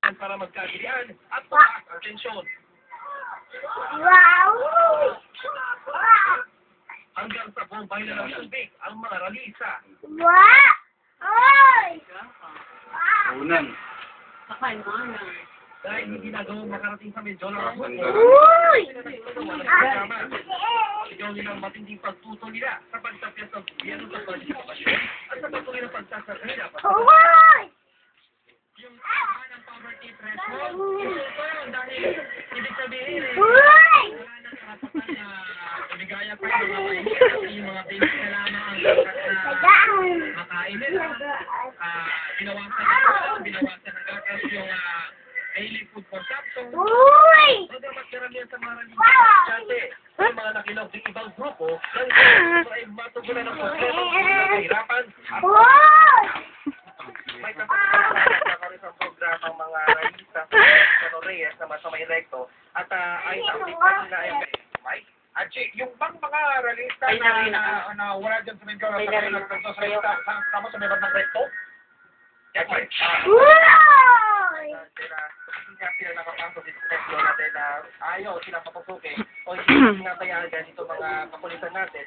kababayan para magkagilian at tumaas ang tensyon. Wow! Hanggang sa bombay na ng tubig ang mga ralisa. Wow! Oy! Unan. Dahil hindi nagawang makarating sa Menjola ng grupo, Uy! sigaw nilang matinding pagtutol nila sa pagtapyas ng gobyerno sa partisipasyon at sa patuloy na pagsasarili at Uy! yung ng poverty threshold, ito dahil ibig sabihin Uy! wala nang karapatan na ibigaya pa yung mga mahihirap kasi yung mga basic na lamang ang dapat na makain nila. Binawasan ng gatas yung daily food consumption. Uy! Bagamat karamihan sa mga estudyante ay mga nakilog ng ibang grupo na ito ay matugunan ng problema ng kahirapan. Uy! May kapatid sa programa ng mga rayista sa Reyes naman sa may recto at ay nakulitan nila ay Mike. Archie, yung bang mga ralista na wala dyan sa Mindoro sa mga nagtanto sa recto, tama sa meron ng recto? Yan, Mike. Uy! Hindi nga sila nakapasok dito sa recto natin na ayaw silang papasukin o hindi nga kaya dyan ito mga kapulisan natin.